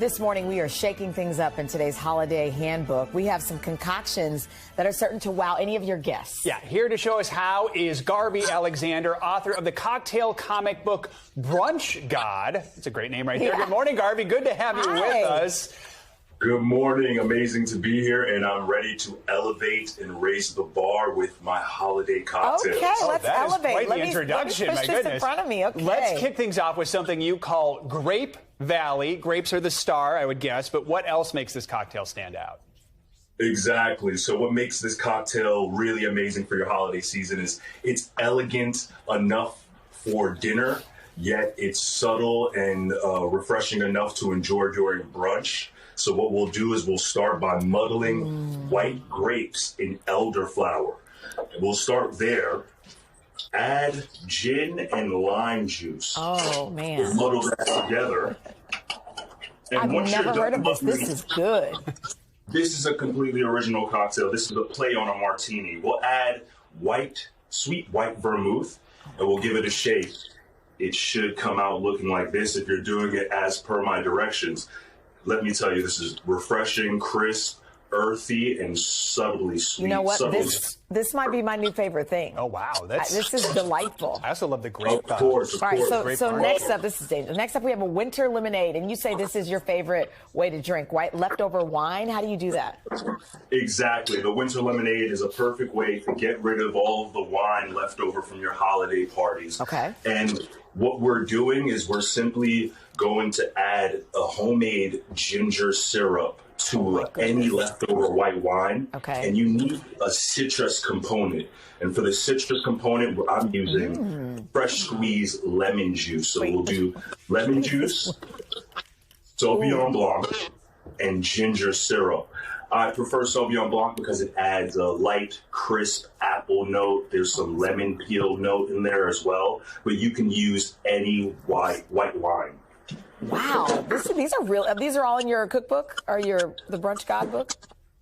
This morning, we are shaking things up in today's holiday handbook. We have some concoctions that are certain to wow any of your guests. Yeah, here to show us how is Garvey Alexander, author of the cocktail comic book Brunch God. It's a great name right there. Good morning, Garvey. Good to have you with us. Good morning. Amazing to be here, and I'm ready to elevate and raise the bar with my holiday cocktails. Okay, let's elevate. Quite the introduction, let me push my this goodness. in front of me. Okay. Let's kick things off with something you call Grape Valley. Grapes are the star, I would guess, but what else makes this cocktail stand out? Exactly. So what makes this cocktail really amazing for your holiday season is it's elegant enough for dinner, yet it's subtle and refreshing enough to enjoy during brunch. So what we'll do is we'll start by muddling white grapes in elderflower. We'll start there. Add gin and lime juice. Oh, man. We'll muddle that together. And I've never heard of this. This is good. This is a completely original cocktail. This is a play on a martini. We'll add sweet white vermouth, and we'll give it a shake. It should come out looking like this if you're doing it as per my directions. Let me tell you, this is refreshing, crisp, earthy, and subtly sweet. You know what? This might be my new favorite thing. Oh, wow. This is delightful. I also love the grape. Of course. All right, so next up, this is dangerous. Next up, we have a winter lemonade, and you say this is your favorite way to drink, right? Leftover wine? How do you do that? Exactly. The winter lemonade is a perfect way to get rid of all of the wine left over from your holiday parties. Okay. And what we're doing is we're simply going to add a homemade ginger syrup to any leftover white wine. Okay. And you need a citrus component. And for the citrus component, I'm using fresh squeezed lemon juice. So we'll do lemon juice, Sauvignon Blanc, and ginger syrup. I prefer Sauvignon Blanc because it adds a light, crisp apple note. There's some lemon peel note in there as well. But you can use any white wine. Wow, these are real. These are all in your cookbook or the Brunch God book?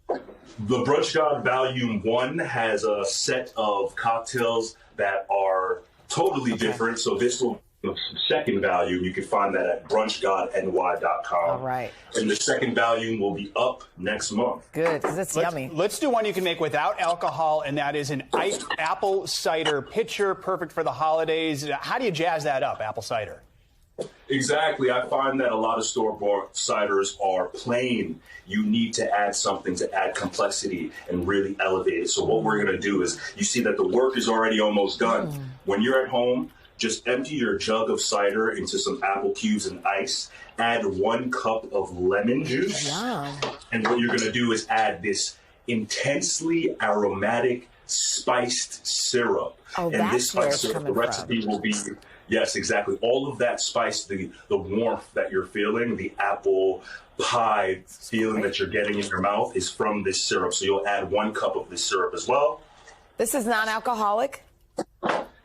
The Brunch God Volume 1 has a set of cocktails that are totally different. So this will be the second volume. You can find that at brunchgodny.com. All right. And the second volume will be up next month. Good, because it's yummy. Let's do one you can make without alcohol, and that is an iced apple cider pitcher, perfect for the holidays. How do you jazz that up, apple cider? Exactly. I find that a lot of store-bought ciders are plain. You need to add something to add complexity and really elevate it. So what we're going to do is, you see that the work is already almost done. When you're at home, just empty your jug of cider into some apple cubes and ice. Add 1 cup of lemon juice. Yum. And what you're going to do is add this intensely aromatic spiced syrup. Oh, and this that's where spiced it's syrup, coming the recipe will be, yes, exactly. All of that spice, the warmth that you're feeling, the apple pie feeling that you're getting in your mouth is from this syrup. So you'll add 1 cup of this syrup as well. This is non-alcoholic?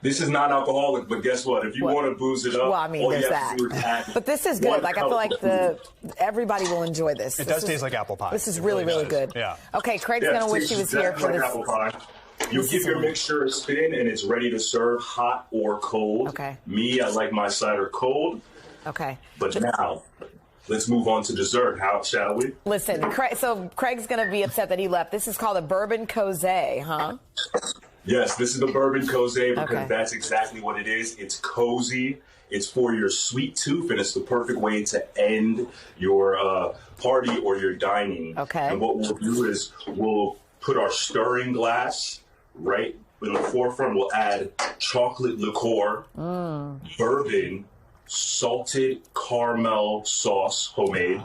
This is non-alcoholic, but guess what? If you want to booze it up, well, I mean, there's that. But this is good. Like, I feel like everybody will enjoy this. It does taste like apple pie. This is really, really good. Yeah. Okay, Craig's going to wish he was here for this. Apple pie. You give your mixture a spin, and it's ready to serve hot or cold. Okay. Me, I like my cider cold. Okay. But now, let's move on to dessert. How shall we? Listen, Craig's going to be upset that he left. This is called a bourbon cosé, huh? Yes, this is the bourbon cosé because that's exactly what it is. It's cozy. It's for your sweet tooth, and it's the perfect way to end your party or your dining. Okay. And what we'll do is we'll put our stirring glass right in the forefront. We'll add chocolate liqueur, bourbon, salted caramel sauce, homemade,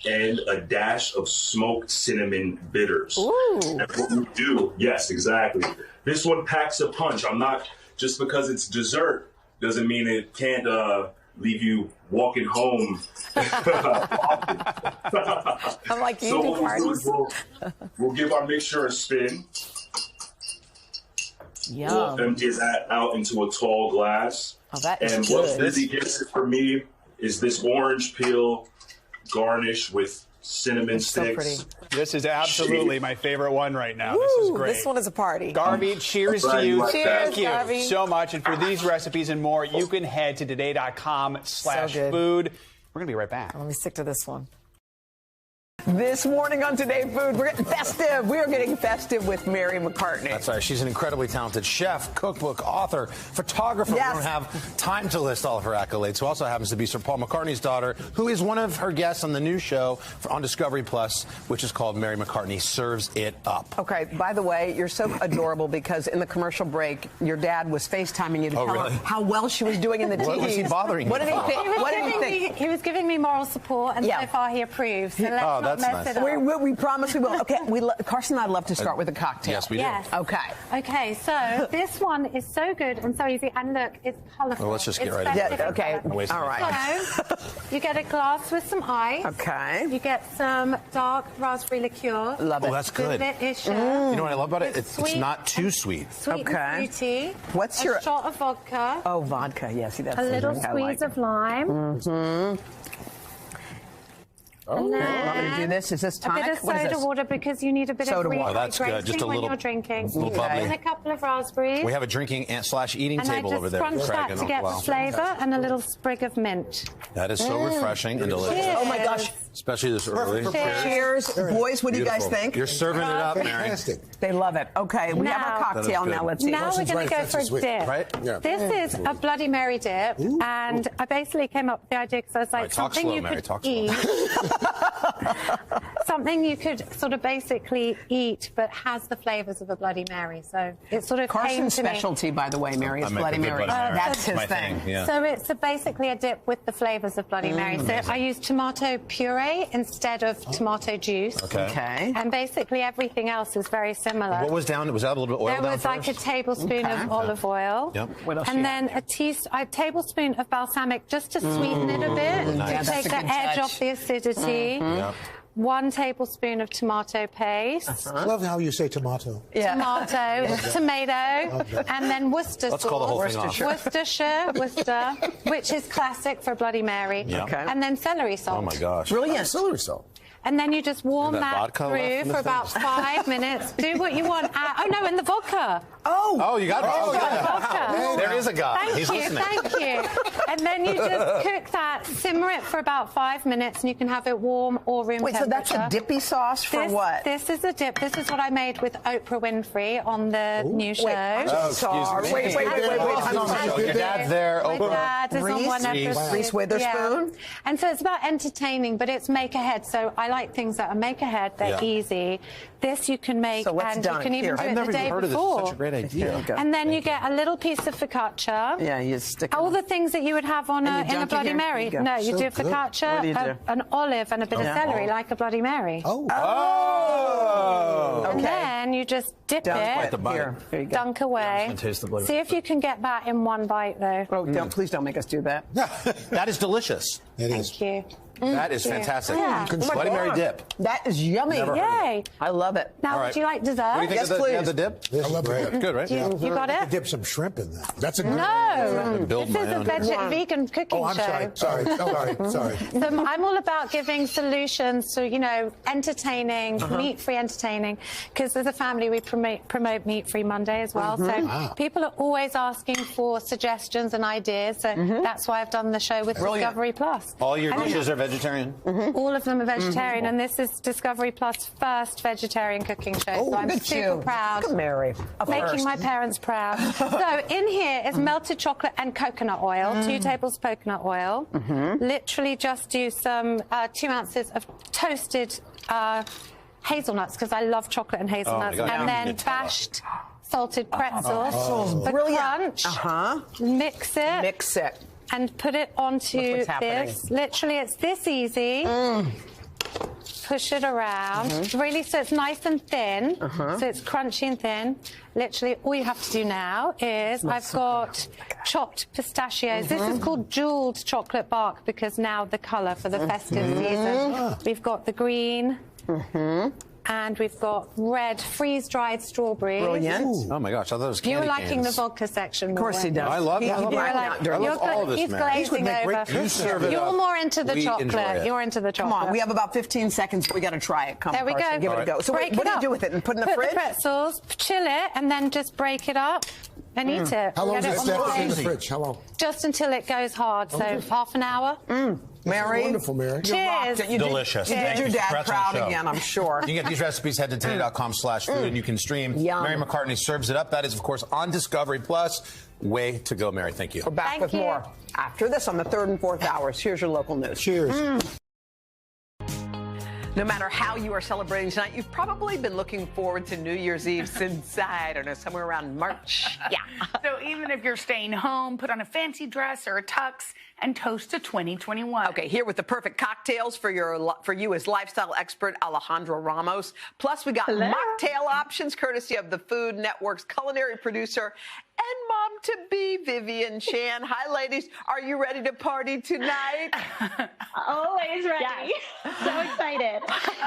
and a dash of smoked cinnamon bitters. Ooh. And what we do, yes, exactly. This one packs a punch. Just because it's dessert doesn't mean it can't leave you walking home. I'm like, you so do what parties. We'll give our mixture a spin. Yum. We'll empty that out into a tall glass. Oh, that is and good. what really gets it for me is this orange peel garnish with cinnamon sticks. So pretty. This is absolutely my favorite one right now. This is great. This one is a party. Garvey, cheers to you. Cheers, Thank you Garvey. so much. And for these recipes and more, you can head to today.com/food. We're going to be right back. Let me stick to this one. This morning on Today Food, we're getting festive. We are getting festive with Mary McCartney. That's right. She's an incredibly talented chef, cookbook author, photographer. Yes. We don't have time to list all of her accolades. Who also happens to be Sir Paul McCartney's daughter, who is one of her guests on the new show on Discovery Plus, which is called Mary McCartney Serves It Up. Okay, by the way, you're so adorable because in the commercial break, your dad was FaceTiming you to tell her how well she was doing in the TV. What was he bothering you What did he about? think? What did he think? He was giving me moral support, and so far he approves. So let's not that's mess nice. it up. We promise we will. Okay, Carson and I love to start with a cocktail. Yes, we do. Yes. Okay. Okay, so this one is so good and so easy, and look, it's colourful. Well, let's just get It's right into festive Yeah, and okay. colourful. All right. So, you get a glass with some ice. Okay. You get some dark raspberry liqueur. Love it. Oh, that's good. Delicious. You know what I love about it? It's It's sweet not too sweet. Sweet Okay. and fruity. What's a your- shot of vodka. Oh, vodka. Yes, see, that's A little the drink I squeeze like. of lime. Okay. And Want me to do then this? Is this a tonic? bit of What is soda this? water because you need a bit Soda of water. Oh, that's good. Just a when little- you're drinking. little bubbly. And a couple of raspberries. We have a drinking / eating and I table just over there. crunch Craig that and to get the Wow. flavour and a little sprig of mint. That is so refreshing and delicious. Oh my gosh. Especially this early. Cheers. Boys, what do you guys Beautiful. think? You're serving it up, Mary. Fantastic. They love it. Okay, we have our Now- cocktail That is now. good. Let's see. Now we're Carson's going right, to go that's for a a sweet, dip. right? Yeah. This is a Bloody Mary dip, and I basically came up with the idea because I was like, Right, talk something slow, you Mary, could talk slow. eat. Something you could sort of basically eat, but has the flavours of a Bloody Mary. So it sort of came Carson's to me. specialty, by the way, Mary, is I make a Bloody good Mary. Bloody Mary. That's his My thing. yeah. So it's basically a dip with the flavours of Bloody Mary. So I use tomato puree instead of tomato juice. Okay. And basically everything else is very similar. What was down? Was that a little bit of oil There down was like a first? tablespoon of olive oil. Yep. What else you And then a tablespoon of balsamic just to sweeten it a bit, Yeah, to that's take a the good edge touch. off the acidity. Yep. 1 tablespoon of tomato paste. I love how you say tomato. Tomato, and then Worcester Let's call the whole thing off. Worcester, which is classic for Bloody Mary. Yeah. Okay. And then celery salt. Oh my gosh. Brilliant. Celery salt. And then you just warm And that that vodka left through in the for about thing? 5 minutes. Do what you want. Oh no, and the vodka. Oh, you got it. Oh, Vodka. There is a guy. Thank He's you, listening. thank you. And then you just cook that, simmer it for about 5 minutes, and you can have it warm or room Wait, so temperature. that's a dippy sauce for this, what? This is a dip. This is what I made with Oprah Winfrey on the new show. I'm sorry. Wait. So your dad's there. My Oprah. dad is on one episode. Reese Witherspoon. Yeah. And so it's about entertaining, but it's make ahead. So I like things that are make ahead. They're Yeah. easy. This you can make, So what's and done you can even here? do I've it never the day even heard of this. before. It's such a great idea. There you go. And then you get a little piece of focaccia. Yeah, you stick it All on. the things that you would have on And you in a dunk it Bloody here? Mary. There you go. No, you So do good. What do you do? an olive, and a bit of celery, like a Bloody Mary. Oh. Oh. And then you just dip Dunk it, it. Here you go. dunk away. gonna taste the Bloody See if you can get that in one bite, though. Oh, please don't make us do that. That is delicious. It is. Thank you. That is fantastic. Yeah. Bloody Mary dip. That is yummy. Never heard of Yay. I love it. Now, All right. would you like dessert? What do you think Yes, of please. the dip? This is great. Good, right? You got I it? could dip some shrimp in that. That's a good No. Build This my is a own. vegan cooking Oh, I'm show. sorry. Sorry. So I'm all about giving solutions to, entertaining, Uh-huh. meat-free entertaining, because as a family we promote Meat-Free Monday as well. Mm-hmm. So people are always asking for suggestions and ideas. So that's why I've done the show with Brilliant. Discovery Plus. All your And then dishes are vegetarian? all of them are vegetarian, and this is Discovery Plus' first vegetarian cooking show. so I'm Look at super you. proud. Look at Mary. A Making first. my parents proud. So in here is melted chocolate and coconut oil, 2 tablespoons coconut oil. Literally just do some 2 ounces of toasted hazelnuts, because I love chocolate and hazelnuts, God, and you then need Nutella. bashed salted pretzels. The Brilliant. crunch. Mix it. Mix it. And put it onto Look what's happening. this. Literally, it's this easy. Push it around. Really, so it's nice and thin. So it's crunchy and thin. Literally, all you have to do now is I've got chopped pistachios. This is called jeweled chocolate bark, because now the colour for the festive season. We've got the green. And we've got red freeze-dried strawberries. Brilliant. Oh my gosh, I thought it was candy You were liking canes. the vodka section more. Of course he does. I love He- that. he I did love right that. now during I the love all this, He's man. glazing over. You serve it You're up. more into the We enjoy chocolate. it. You're into the Come chocolate. on, we have about 15 seconds. We got to try it. Come There we Carson, go. Give it a go. So Break wait, what it do you up. do with it? And put in the Put fridge? the pretzels, chill it, and then just break it up and eat it. How long Get does it it on stay the in the plate. fridge? How long? Just until it goes hard, so half an hour. Mary, Wonderful, Mary. you rocked it. You Delicious. Did, you Thank did your you. dad Congrats on proud the show. again, I'm sure. You can get these recipes, head to today.com/food, and you can stream. Yum. Mary McCartney serves it up. That is, of course, on Discovery Plus. Way to go, Mary. Thank you. We're back Thank with you. more after this on the 3rd and 4th hours. Here's your local news. Cheers. No matter how you are celebrating tonight, you've probably been looking forward to New Year's Eve since, I don't know, somewhere around March. Yeah. So even if you're staying home, put on a fancy dress or a tux and toast to 2021. Okay, here with the perfect cocktails for you as lifestyle expert Alejandro Ramos. Plus, we got mocktail options courtesy of the Food Network's culinary producer and mom-to-be, Vivian Chan. Hi, ladies. Are you ready to party tonight? Always ready. So excited.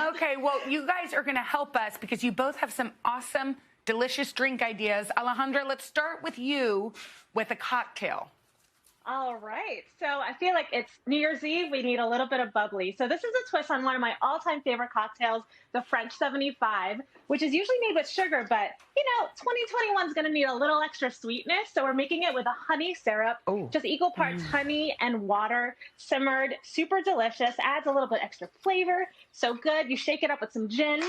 Okay, well, you guys are going to help us because you both have some awesome, delicious drink ideas. Alejandra, let's start with you with a cocktail. All right. So I feel like it's New Year's Eve. We need a little bit of bubbly. So this is a twist on one of my all-time favorite cocktails, the French 75, which is usually made with sugar. But, 2021 is going to need a little extra sweetness. So we're making it with a honey syrup, just equal parts honey and water, simmered, super delicious, adds a little bit extra flavor. So good. You shake it up with some gin.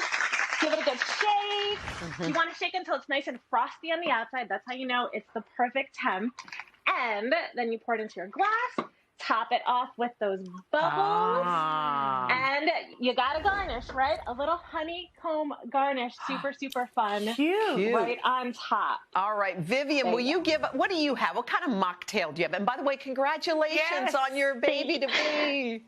Give it a good shake. You want to shake until it's nice and frosty on the outside. That's how you know it's the perfect temp. And then you pour it into your glass, top it off with those bubbles, and you got to garnish, right? A little honeycomb garnish, super, super fun. Cute. Right on top. All right, Vivian, will you give, what do you have? What kind of mocktail do you have? And by the way, congratulations on your baby-to-be.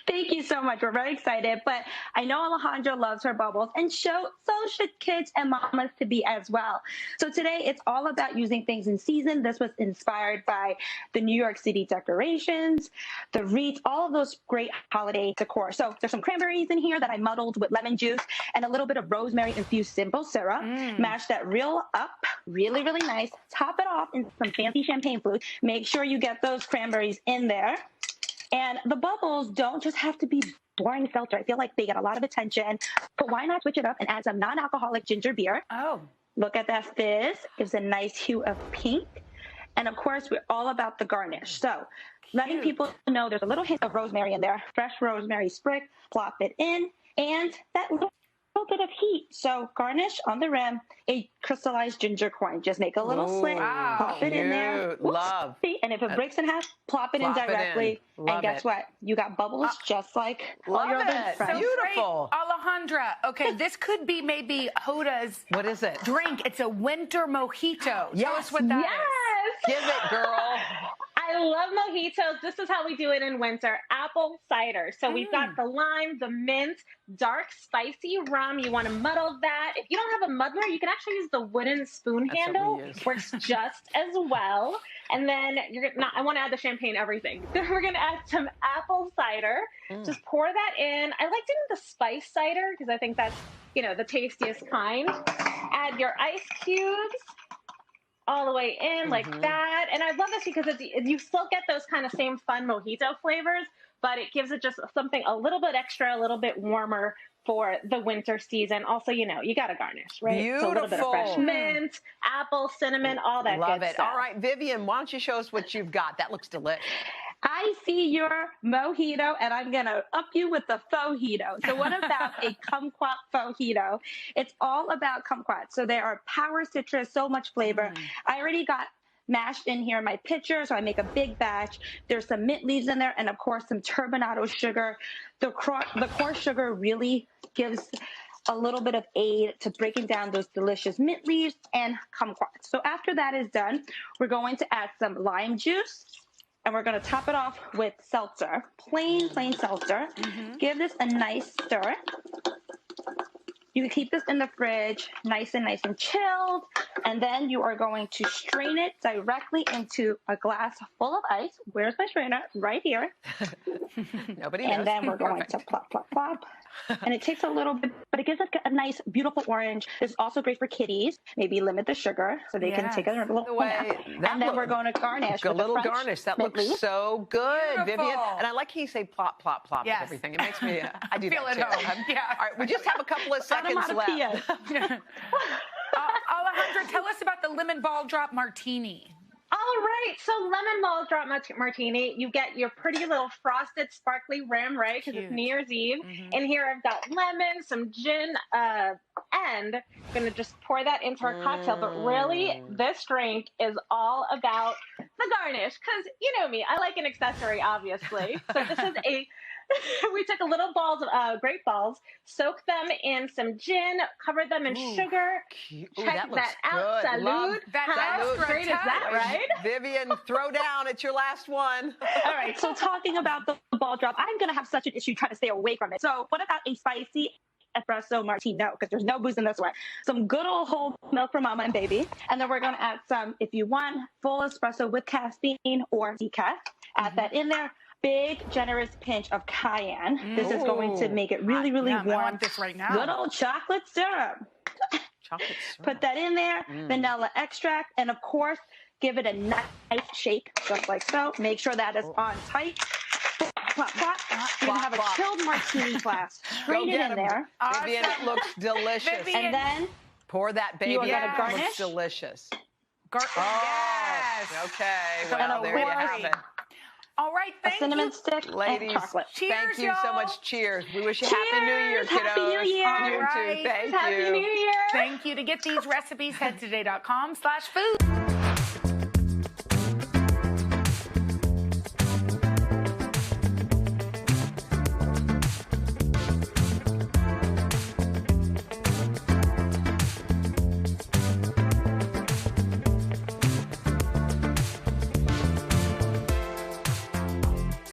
Thank you so much. We're very excited. But I know Alejandro loves her bubbles, and so should kids and mamas to be as well. So today it's all about using things in season. This was inspired by the New York City decorations, the wreaths, all of those great holiday decor. So there's some cranberries in here that I muddled with lemon juice and a little bit of rosemary infused simple syrup. Mash that real up, really, really nice. Top it off in some fancy champagne flute. Make sure you get those cranberries in there. And the bubbles don't just have to be boring seltzer. I feel like they get a lot of attention. But why not switch it up and add some non-alcoholic ginger beer? Oh. Look at that fizz. Gives a nice hue of pink. And of course, we're all about the garnish. So letting people know there's a little hint of rosemary in there. Fresh rosemary sprig. Plop it in. And that little bit of heat. So garnish on the rim a crystallized ginger coin. Just make a little slit, pop it in there. Love. And if it breaks in half, plop it in directly. And guess what? You got bubbles just like all your other friends. Beautiful. Alejandra, okay, this could be maybe Hoda's What is it? drink. It's a winter mojito. Tell us what that is. Yes. Give it, girl. I love mojitos. This is how we do it in winter. Apple cider. So we've got the lime, the mint, dark spicy rum. You want to muddle that. If you don't have a muddler, you can actually use the wooden spoon handle. Works just as well. And then I want to add the champagne, everything. Then we're going to add some apple cider. Just pour that in. I like doing the spice cider because I think that's, the tastiest kind. Add your ice cubes. All the way in like that. And I love this because you still get those kind of same fun mojito flavors, but it gives it just something a little bit extra, a little bit warmer for the winter season. Also, you got to garnish, right? Beautiful. So a little bit of fresh mint, apple, cinnamon, all that Love good it. stuff. All right, Vivian, why don't you show us what you've got? That looks delicious. I see your mojito, and I'm going to up you with the faux-hito. So what about a kumquat faux-hito? It's all about kumquat. So there are power citrus, so much flavor. I already got mashed in here in my pitcher, so I make a big batch. There's some mint leaves in there, and of course some turbinado sugar. The coarse sugar really gives a little bit of aid to breaking down those delicious mint leaves and kumquat. So after that is done, we're going to add some lime juice. And we're going to top it off with seltzer, plain seltzer. Give this a nice stir. You can keep this in the fridge, nice and chilled. And then you are going to strain it directly into a glass full of ice. Where's my strainer? Right here. Nobody knows. And then we're going to plop, plop, plop. And it takes a little bit, but it gives it a nice, beautiful orange. It's also great for kitties. Maybe limit the sugar so they can take a little nap. And then we're going to garnish. A little garnish. That looks so good, Vivian. And I like how you say plop, plop, plop with everything. It makes me, I do feel that at too. home. Yeah. All right, we just have a couple of seconds left. Alejandra, tell us about the lemon ball drop martini. All right. So lemon mull drop martini. You get your pretty little frosted sparkly rim, right? Because it's New Year's Eve. And here I've got lemon, some gin, and I'm going to just pour that into our cocktail. But really, this drink is all about the garnish. Because you know me, I like an accessory, obviously. So this is we took a little balls of grape balls, soaked them in some gin, covered them in sugar. Check that out. Salud. How great is that, right? Vivian, throw down. It's your last one. All right. So talking about the ball drop, I'm going to have such an issue trying to stay away from it. So what about a spicy espresso martini? No, because there's no booze in this one. Some good old whole milk for mama and baby. And then we're going to add some, if you want, full espresso with caffeine or decaf. Add that in there. Big, generous pinch of cayenne. This is going to make it really, really warm. I want this right now. Good old chocolate syrup. Chocolate syrup. Put that in there. Vanilla extract. And, of course, give it a nice shake, just like so. Make sure that is on tight. Plop, plop. You're going to have a chilled martini glass. Strain it in there. Vivian, it looks delicious. And then pour that baby you are going to It garnish. looks delicious. Yes. Okay. And Well, a there you warm- have it. All right, a thank cinnamon you. stick Ladies, and chocolate. thank you Cheers, so y'all. much. Cheers. We wish you Happy New Year, Cheers. kiddos. Happy New Year. You All right. too. Thank Happy you. New Year. Thank you. To get these recipes, head to today.com/food.